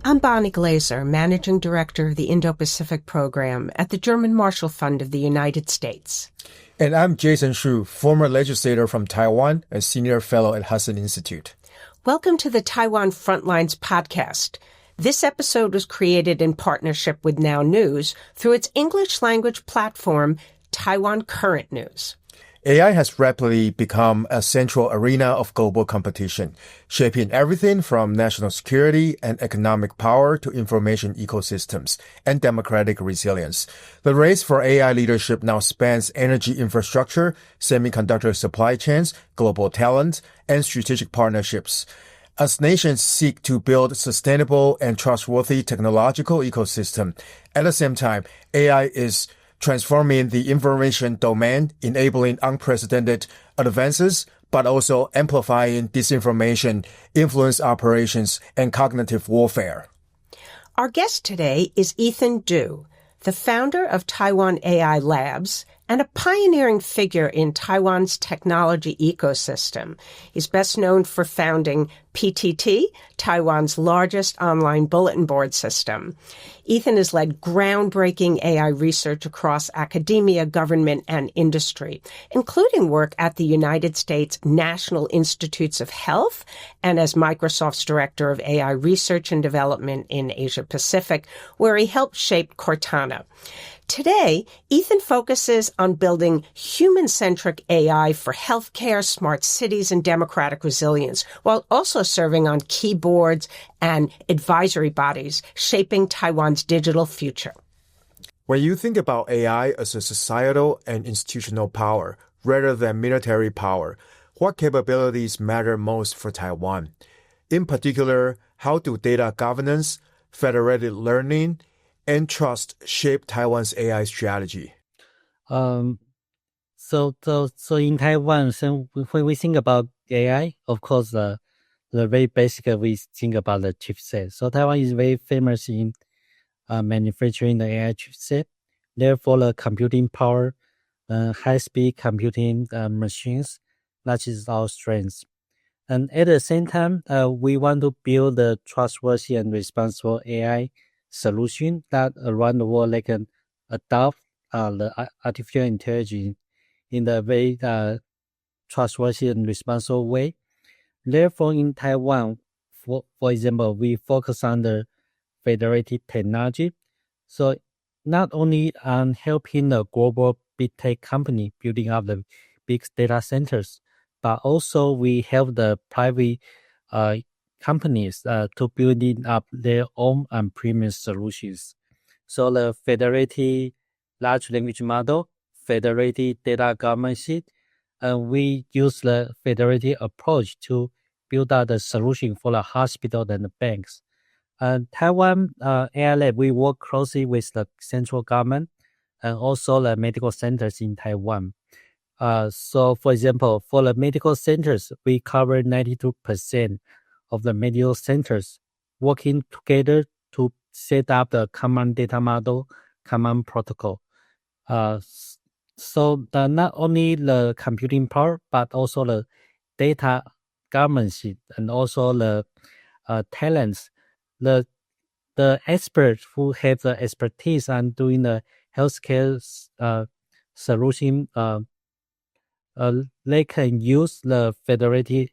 I'm Bonnie Glaser, Managing Director of the Indo-Pacific Program at the German Marshall Fund of the United States. And I'm Jason Shu, former legislator from Taiwan and senior fellow at Hudson Institute. Welcome to the Taiwan Frontlines podcast. This episode was created in partnership with Nownews through its English language platform, Taiwan Current News. AI has rapidly become a central arena of global competition, shaping everything from national security and economic power to information ecosystems and democratic resilience. The race for AI leadership now spans energy infrastructure, semiconductor supply chains, global talent, and strategic partnerships. As nations seek to build sustainable and trustworthy technological ecosystem, at the same time, AI is transforming the information domain, enabling unprecedented advances, but also amplifying disinformation, influence operations, and cognitive warfare. Our guest today is Ethan Du, the founder of Taiwan AI Labs and a pioneering figure in Taiwan's technology ecosystem. He's best known for founding PTT, Taiwan's largest online bulletin board system. Ethan has led groundbreaking AI research across academia, government, and industry, including work at the United States National Institutes of Health and as Microsoft's Director of AI Research and Development in Asia Pacific, where he helped shape Cortana. Today, Ethan focuses on building human-centric AI for healthcare, smart cities, and democratic resilience, while also serving on key boards and advisory bodies shaping Taiwan's digital future. When you think about AI as a societal and institutional power rather than military power, what capabilities matter most for Taiwan? In particular, how do data governance, federated learning, and trust shape Taiwan's AI strategy? So in Taiwan, so when we think about AI, of course, the very basic we think about the chipset. So Taiwan is very famous in manufacturing the AI chipset. Therefore, the computing power, high-speed computing machines, that is our strength. And at the same time, we want to build a trustworthy and responsible AI solution that around the world they can adopt the artificial intelligence in a very trustworthy and responsible way. Therefore, in Taiwan, for example, we focus on the federated technology. So not only on helping the global big tech company building up the big data centers, but also we help the private companies to building up their own on-premise solutions. So the federated large language model, federated data governance, and we use the federated approach to build out the solution for the hospital and the banks. Taiwan AI Lab, we work closely with the central government and also the medical centers in Taiwan. So for example, for the medical centers, we cover 92% of the medical centers working together to set up the common data model, common protocol. So not only the computing power, but also the data governance and also the talents, the experts who have the expertise on doing the healthcare solution, they can use the federated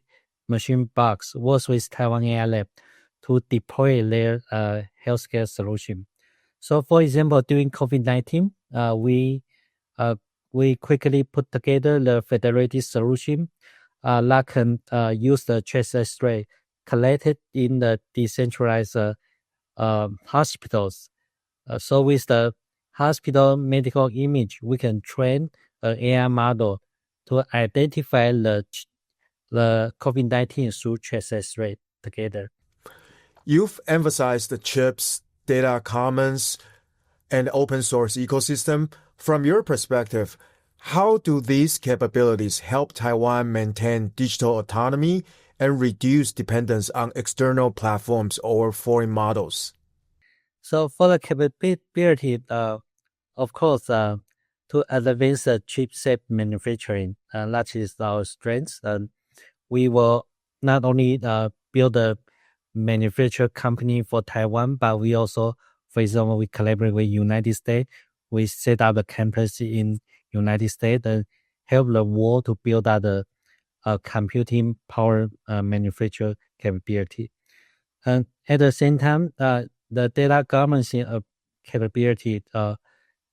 machine box works with Taiwan AI Lab to deploy their healthcare solution. So, for example, during COVID-19, we quickly put together the federated solution that can use the trace rate collected in the decentralized hospitals. So, with the hospital medical image, we can train an AI model to identify the COVID-19 through trace rate together. You've emphasized the chips, data commons, and open source ecosystem. From your perspective, how do these capabilities help Taiwan maintain digital autonomy and reduce dependence on external platforms or foreign models? So for the capability, of course, to advance the chipset manufacturing, that is our strength. We will not only build a manufacturing company for Taiwan, but we also, for example, we collaborate with United States. We set up a campus in United States and help the world to build out the computing power manufacture capability. And at the same time, the data governance capability,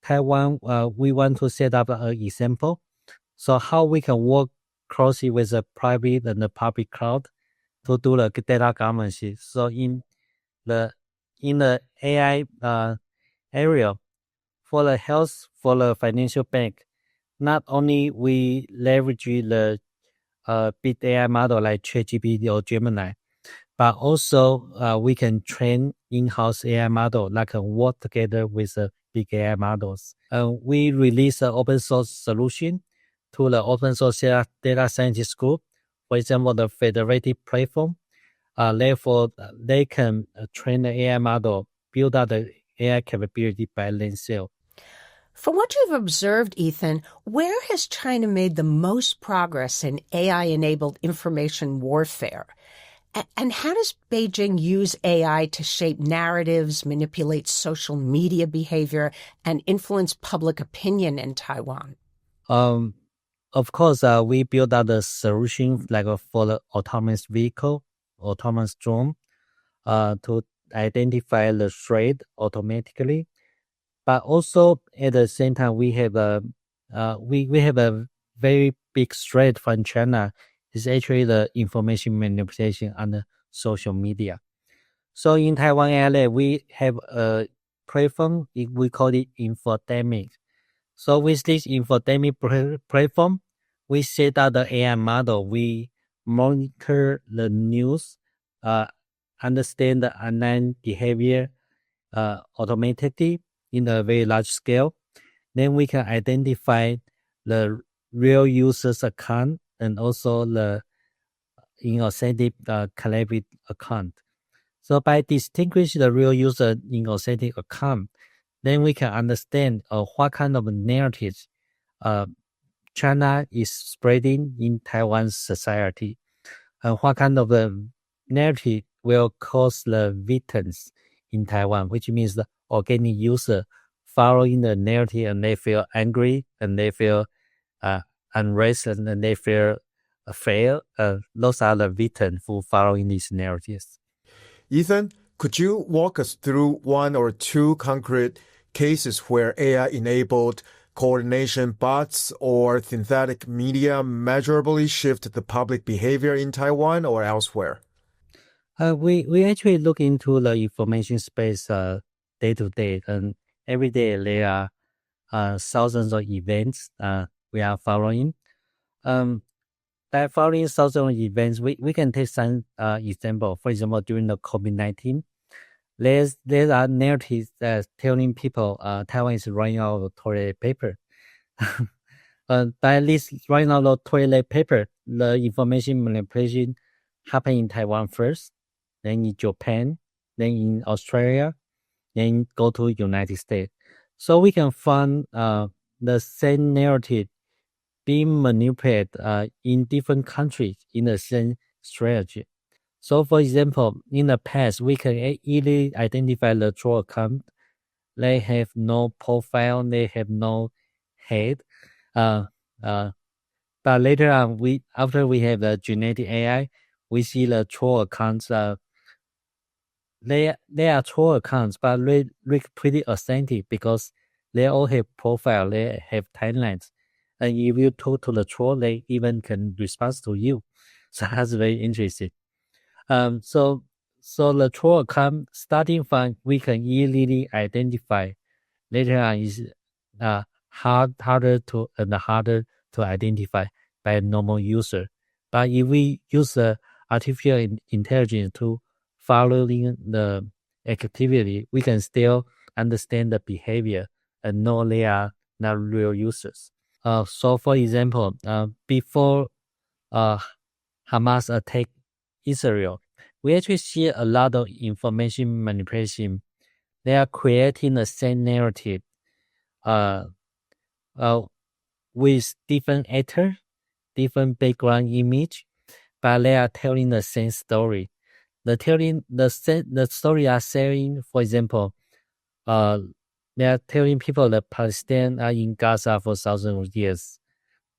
Taiwan, we want to set up an example. So how we can work closely with the private and the public cloud to do the data governance. So in the AI area, for the health, for the financial bank, not only we leverage the big AI model like ChatGPT or Gemini, but also we can train in-house AI model that can work together with the big AI models. We release an open source solution to the open source data scientist group. For example, the federated platform. Therefore, they can train the AI model, build out the AI capability by themselves. From what you've observed, Ethan, where has China made the most progress in AI-enabled information warfare? And how does Beijing use AI to shape narratives, manipulate social media behavior, and influence public opinion in Taiwan? Of course, we build out the solution like for the autonomous vehicle, autonomous drone, to identify the threat automatically. But also at the same time, we have a very big threat from China. Is actually the information manipulation on the social media. So in Taiwan AI, we have a platform, we call it infodemic. So with this infodemic platform, we set up the AI model. We monitor the news, understand the online behavior automatically in a very large scale. Then we can identify the real user's account and also the inauthentic collaborative account. So by distinguishing the real user inauthentic account, then we can understand what kind of narratives China is spreading in Taiwan's society, and what kind of narrative will cause the victims in Taiwan, which means the organic user following the narrative and they feel angry and they feel unrest and they feel fear. Those are the victims who following these narratives. Ethan, could you walk us through one or two concrete cases where AI-enabled coordination bots or synthetic media measurably shift the public behavior in Taiwan or elsewhere? We actually look into the information space day to day, and every day there are thousands of events we are following. By following thousands of events, we can take some example. For example, during the COVID-19, there are narratives telling people Taiwan is running out of toilet paper. By this running out of toilet paper, the information manipulation happened in Taiwan first, then in Japan, then in Australia, then go to United States. So we can find the same narrative being manipulated in different countries in the same strategy. So for example, in the past, we can easily identify the troll account. They have no profile, they have no head. But later on, after we have the genetic AI, we see the troll accounts. They are troll accounts, but they look pretty authentic because they all have profile, they have timelines. And if you talk to the troll, they even can respond to you. So that's very interesting. So the troll account, starting from, we can easily identify. Later on is harder to identify by a normal user. But if we use the artificial intelligence to following the activity, we can still understand the behavior and know they are not real users. So for example, before Hamas attacked Israel, we actually see a lot of information manipulation they are creating the same narrative with different actor, different background image, but they are telling the same story. The story are saying, for example, they are telling people that Palestinians are in Gaza for thousands of years.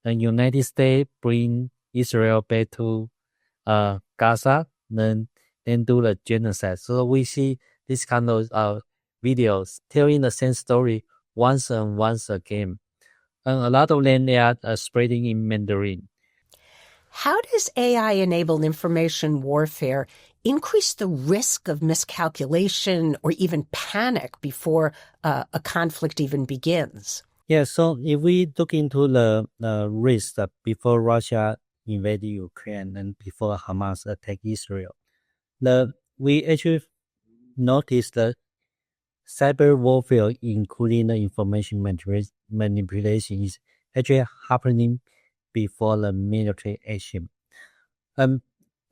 The United States bring Israel back to Gaza, then do the genocide. So we see this kind of videos telling the same story once and once again. And a lot of them, they are spreading in Mandarin. How does AI-enabled information warfare increase the risk of miscalculation or even panic before a conflict even begins? Yeah, so if we look into the risk before Russia invaded Ukraine and before Hamas attacked Israel, we actually noticed that cyber warfare, including the information manipulation, is actually happening before the military action. And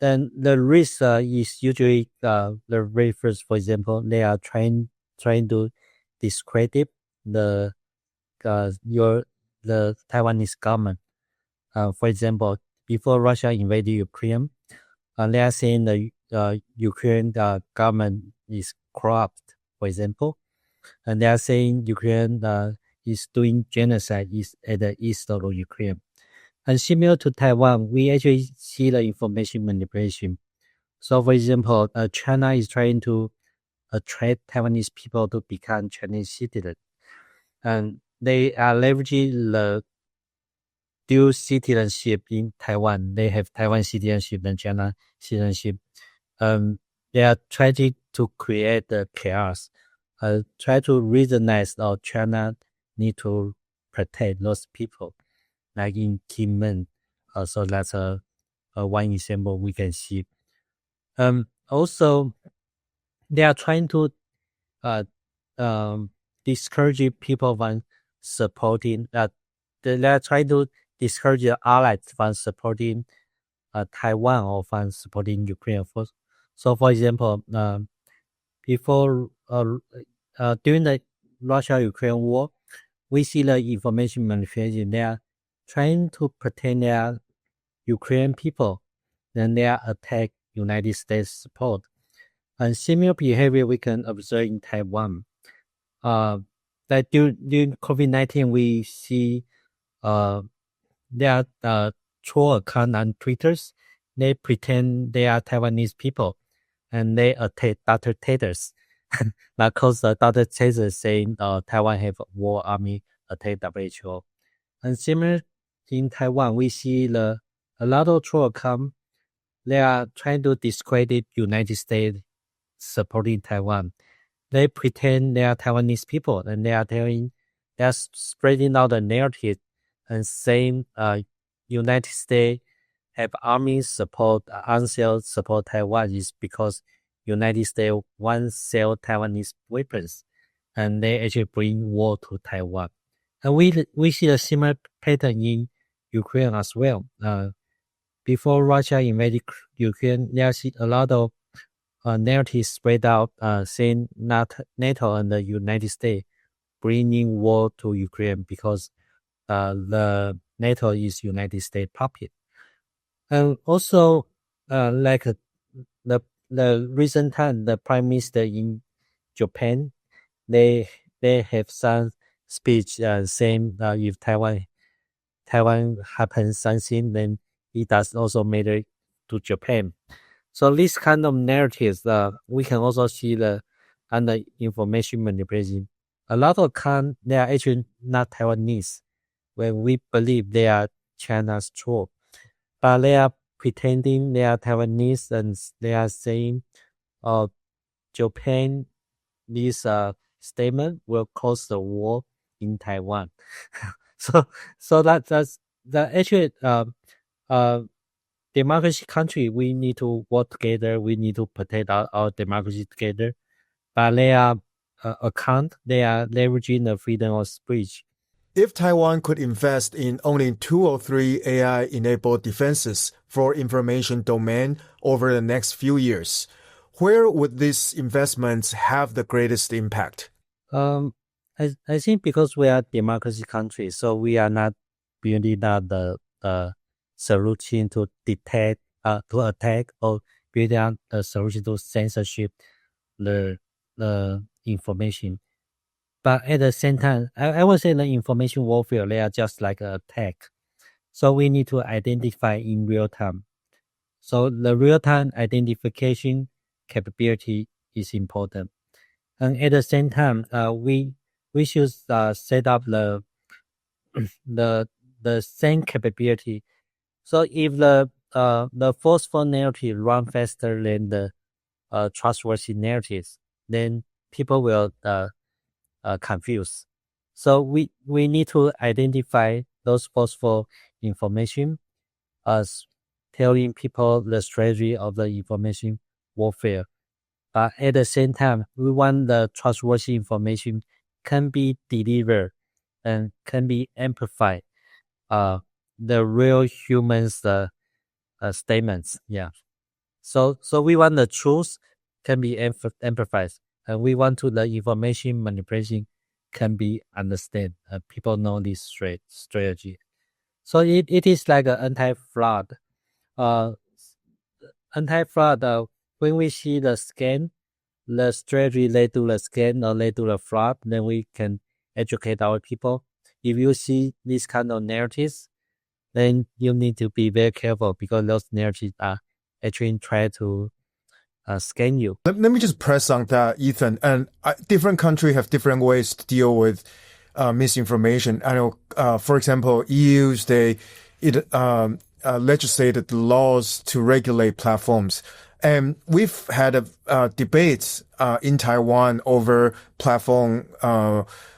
the risk is usually the very first. For example, they are trying to discredit the Taiwanese government. For example, before Russia invaded Ukraine, they are saying the Ukraine government is corrupt, for example, and they are saying Ukraine is doing genocide at the east of Ukraine. And similar to Taiwan, we actually see the information manipulation. So, for example, China is trying to attract Taiwanese people to become Chinese citizens, and they are leveraging the dual citizenship in Taiwan. They have Taiwan citizenship and China citizenship. They are trying to create the chaos. Try to reasonize that China need to protect those people, like in Kinmen. So that's one example we can see. Also, they are trying to discourage people from supporting that. They are trying to discourage the allies from supporting Taiwan or from supporting Ukraine. So, for example, before during the Russia-Ukraine war, we see the information manipulation. They are trying to pretend they are Ukrainian people, then they are attack United States support. And similar behavior we can observe in Taiwan. That during COVID-19, we see there are troll account on Twitter. They pretend they are Taiwanese people, and they attack Dr. Tedros. Because Dr. Tedros saying Taiwan have a war army attack WHO. And similar in Taiwan, we see a lot of troll account. They are trying to discredit United States supporting Taiwan. They pretend they are Taiwanese people, and they are spreading out the narrative and saying United States have armies support Taiwan is because United States once sell Taiwanese weapons, and they actually bring war to Taiwan. And we see a similar pattern in Ukraine as well. Before Russia invaded Ukraine, there's a lot of narratives spread out saying NATO and the United States bringing war to Ukraine because the NATO is United States puppet. And also, like the recent time, the Prime Minister in Japan, they have some speech saying if Taiwan happens something, then it does also matter to Japan. So this kind of narratives, we can also see under information manipulation. A lot of they are actually not Taiwanese, when we believe they are China's troll, but they are pretending they are Taiwanese, and they are saying, Japan, this statement will cause the war in Taiwan. so that's actually democracy country. We need to work together. We need to protect our democracy together. But they are they are leveraging the freedom of speech. If Taiwan could invest in only 2 or 3 AI-enabled defenses for information domain over the next few years, where would these investments have the greatest impact? I think because we are a democracy country, so we are not building out the solution to detect, to attack, or building out a solution to censorship the information. But at the same time, I would say the information warfare, they are just like an attack. So we need to identify in real time. So the real-time identification capability is important. And at the same time, we should set up the same capability. So if the forceful narrative run faster than the trustworthy narratives, then people will confuse. So we need to identify those forceful information as telling people the strategy of the information warfare. But at the same time, we want the trustworthy information can be delivered and can be amplified. The real humans' statements, yeah. So we want the truth can be amplified, and we want to the information manipulation can be understood. People know this strategy. So it is like an anti-fraud. Anti-fraud, when we see the scan, the strategy led to the scan or led to the fraud, then we can educate our people. If you see this kind of narratives, then you need to be very careful because those narratives are actually trying to scan you. Let me just press on that, Ethan. And different countries have different ways to deal with misinformation. I know, for example, EU, legislated laws to regulate platforms. And we've had debates in Taiwan over platform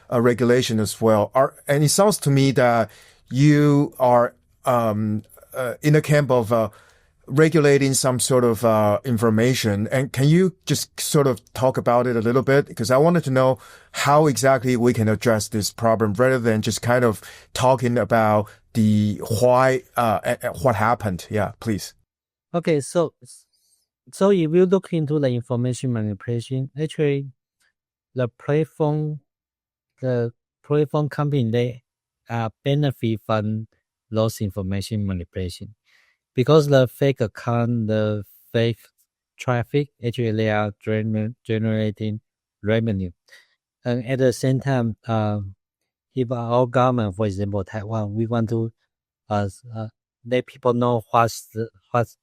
regulation as well. And it sounds to me that you are in a camp of regulating some sort of information. And can you just sort of talk about it a little bit? Because I wanted to know how exactly we can address this problem rather than just kind of talking about the why, what happened. Yeah, please. Okay, so if you look into the information manipulation, actually the platform company, they benefit from those information manipulation. Because the fake account, the fake traffic, actually they are generating revenue. And at the same time, if our government, for example, Taiwan, we want to let people know what's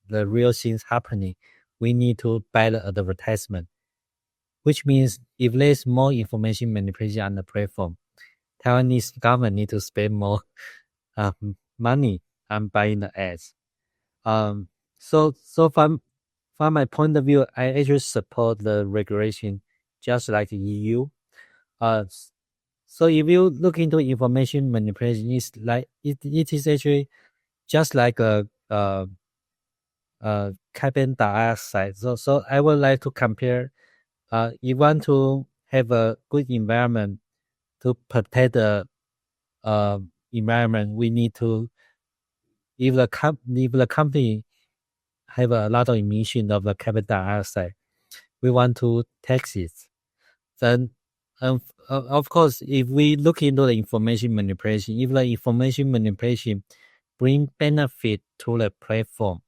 the real things happening, we need to buy the advertisement. Which means if there's more information manipulation on the platform, Taiwanese government need to spend more money on buying the ads. So from my point of view, I actually support the regulation just like the EU. So if you look into information manipulation, it's like it is actually just like a carbon dioxide. So I would like to compare. You want to have a good environment to protect the environment. We need to, if the company have a lot of emission of the carbon dioxide, we want to tax it. Then, of course, if we look into the information manipulation, if the information manipulation bring benefit to the platform,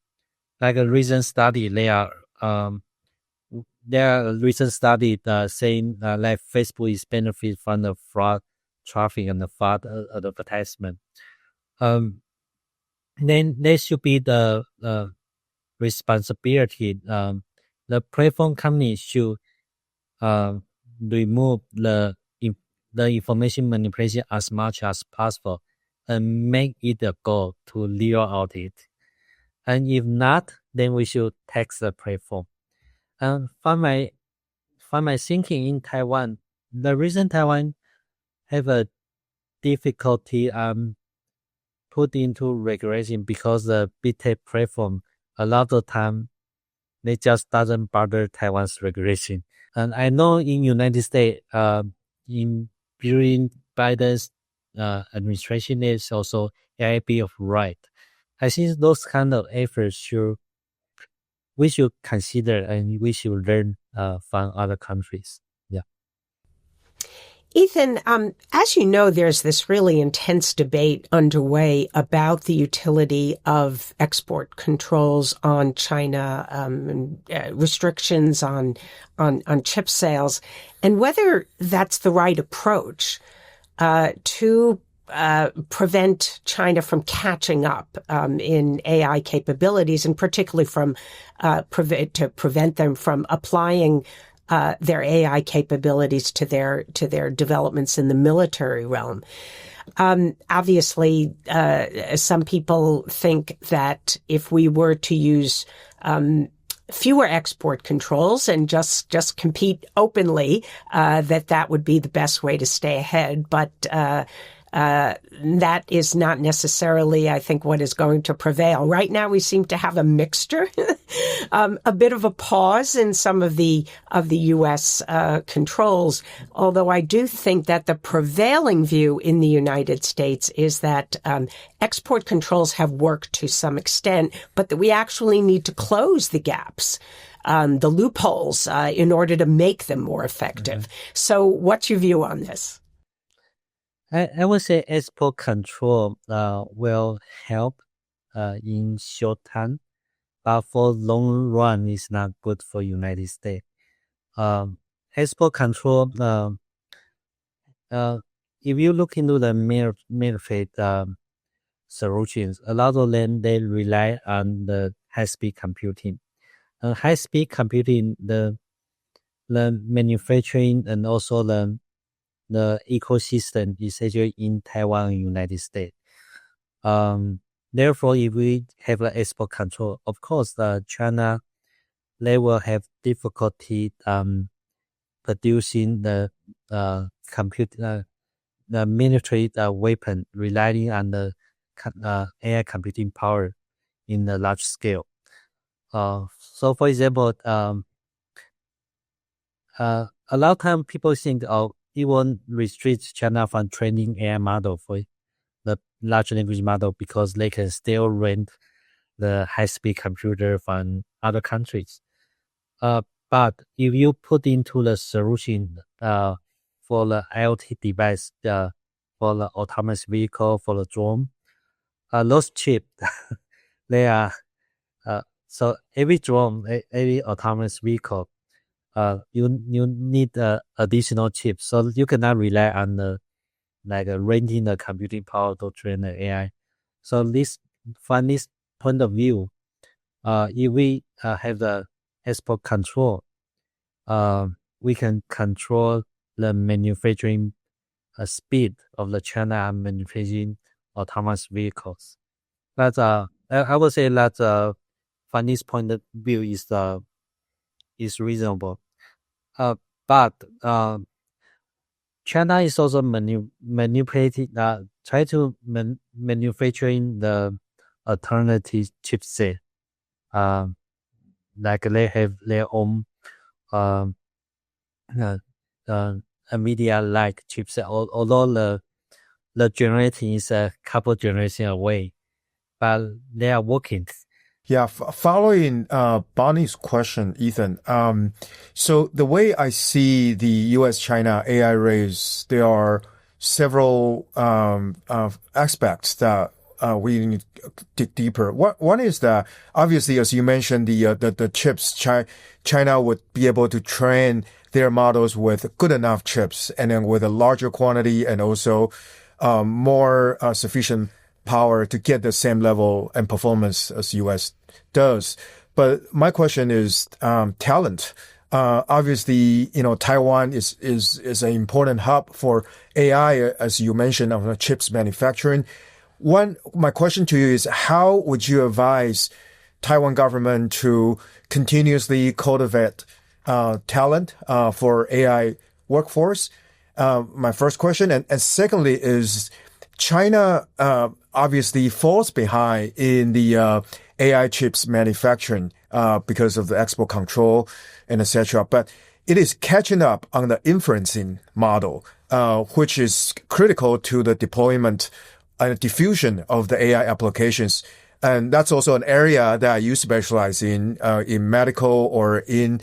like a recent study, there are recent study saying like Facebook is benefit from the fraud traffic and the fraud advertisement. Then there should be the responsibility. The platform company should remove the information manipulation as much as possible and make it a goal to zero out it. And if not, then we should tax the platform. And from my thinking in Taiwan, the reason Taiwan have a difficulty put into regulation because the big tech platform, a lot of time, they just doesn't bother Taiwan's regulation. And I know in United States, during Biden's administration, there's also AI Bill of Right. I think those kind of efforts should we should consider and we should learn from other countries. Yeah. Ethan, as you know, there's this really intense debate underway about the utility of export controls on China, restrictions on chip sales, and whether that's the right approach to prevent China from catching up in AI capabilities, and particularly from to prevent them from applying their AI capabilities to their developments in the military realm. Obviously, some people think that if we were to use fewer export controls and just compete openly, that would be the best way to stay ahead. But that is not necessarily, I think, what is going to prevail. Right now, we seem to have a mixture, a bit of a pause in some of the U.S. Controls. Although I do think that the prevailing view in the United States is that export controls have worked to some extent, but that we actually need to close the gaps, the loopholes, in order to make them more effective. Mm-hmm. So, what's your view on this? I would say export control will help in short time, but for long run, it's not good for United States. Export control, if you look into the military solutions, a lot of them, they rely on the high-speed computing. High-speed computing, the manufacturing and also the ecosystem is actually in Taiwan and United States. Therefore, if we have the export control, of course, China, they will have difficulty producing the military weapon relying on the AI computing power in the large scale. So, for example, a lot of time people think, it won't restrict China from training AI model for the large language model because they can still rent the high-speed computer from other countries. But if you put into the solution for the IoT device, for the autonomous vehicle, for the drone, those chips, they are, so every drone, every autonomous vehicle, you need additional chips, so you cannot rely on renting the computing power to train the AI. So from this point of view, if we have the export control, we can control the manufacturing speed of the China manufacturing autonomous vehicles. That's I would say that from this point of view is reasonable. But China is also manipulating, try to manufacturing the alternative chipset. Like they have their own NVIDIA-like chipset, although the generation is a couple generations away, but they are working. Yeah, following Bonnie's question, Ethan, so the way I see the U.S.-China AI race, there are several aspects that we need to dig deeper. One is that, obviously, as you mentioned, the chips, China would be able to train their models with good enough chips and then with a larger quantity and also more sufficient power to get the same level and performance as U.S. does. But my question is talent. Obviously, Taiwan is an important hub for AI, as you mentioned, of chips manufacturing. My question to you is, how would you advise Taiwan government to continuously cultivate talent for AI workforce? My first question. And secondly is, China obviously falls behind in the AI chips manufacturing because of the export control and etc. But it is catching up on the inferencing model, which is critical to the deployment and diffusion of the AI applications And that's also an area that you specialize in medical or in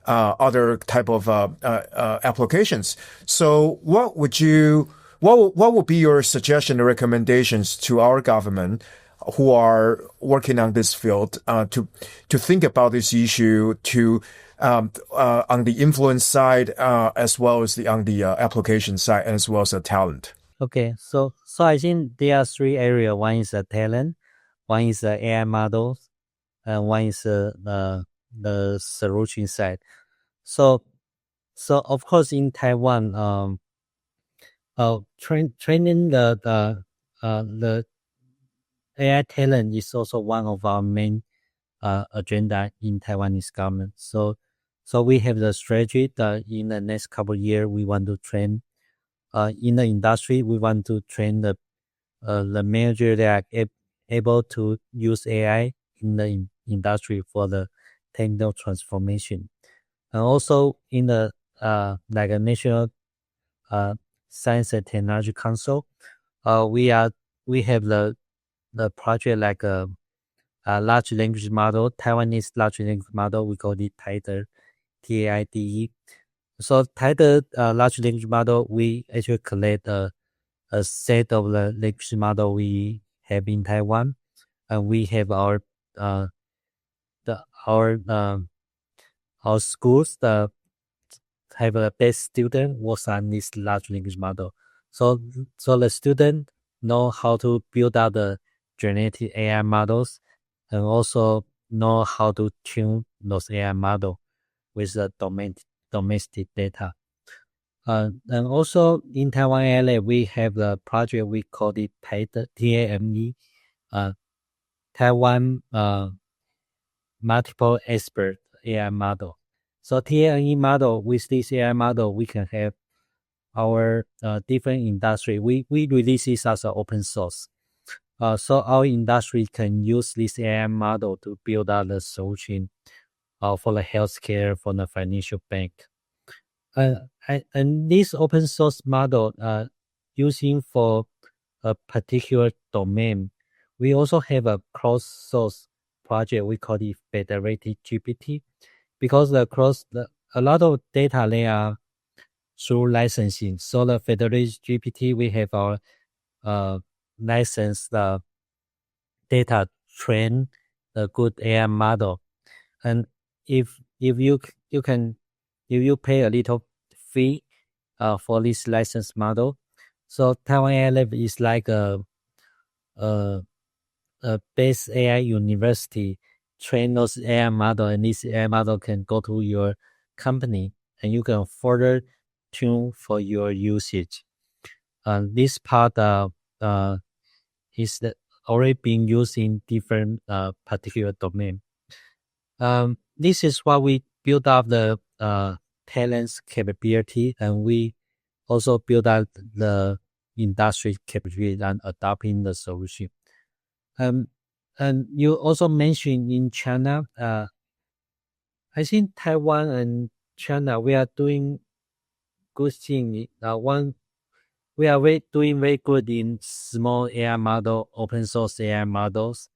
other type of applications. So what would be your suggestion or recommendations to our government who are working on this field to think about this issue on the influence side as well as on the application side as well as the talent? Okay, so I think there are three areas. One is the talent, one is the AI models, and one is the solution side. So of course in Taiwan, training the AI talent is also one of our main agenda in Taiwanese government. So we have the strategy that in the next couple of years we want to train in the industry. We want to train the manager that are able to use AI in the industry for the technical transformation. And also in the like a National Science and Technology Council, we have the project like a large language model, Taiwanese large language model. We call it TAIDE, TAIDE. So TAIDE large language model, we actually collect a set of the language model we have in Taiwan, and we have our schools that have a best student works on this large language model. So the student know how to build out the generative AI models and also know how to tune those AI models with the domestic data. And also in Taiwan AI Lab, we have the project we call it TAME, Taiwan Multiple Expert AI Model. So TAME model, with this AI model, we can have our different industry. We release this as an open source. So our industry can use this AI model to build out the solution for the healthcare, for the financial bank. And this open source model using for a particular domain, we also have a cross-source project. We call it Federated GPT, because a lot of data they are through licensing. So the Federated GPT, we have our licensed data train a good AI model. And if you pay a little fee for this licensed model, so Taiwan AI Lab is like a base AI university, train those AI model, and this AI model can go to your company and you can further tune for your usage. This part is already being used in different particular domain. This is why we build up the talent's capability, and we also build up the industry capability and adopting the solution. And you also mentioned in China, I think Taiwan and China, we are doing good thing. We are doing very good in small AI model, open source AI models.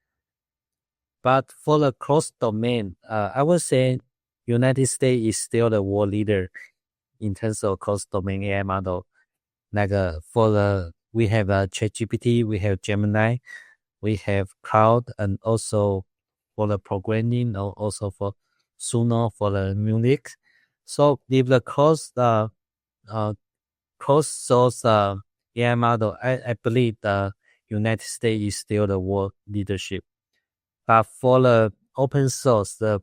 But for the cross domain, I would say United States is still the world leader in terms of cross domain AI model. Like we have ChatGPT, we have Gemini, we have Cloud, and also for the programming, or also for Suno for the music. So if the cross source AI model, I believe the United States is still the world leadership. But for the open source, the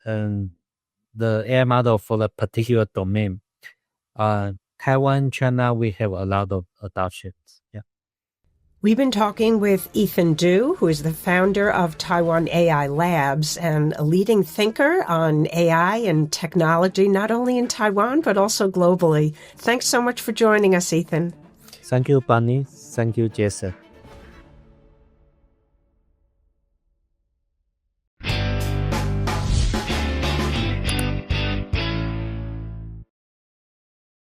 AI model for the particular domain, Taiwan, China, we have a lot of adoptions. Yeah. We've been talking with Ethan Du, who is the founder of Taiwan AI Labs and a leading thinker on AI and technology, not only in Taiwan, but also globally. Thanks so much for joining us, Ethan. Thank you, Bunny. Thank you, Jason.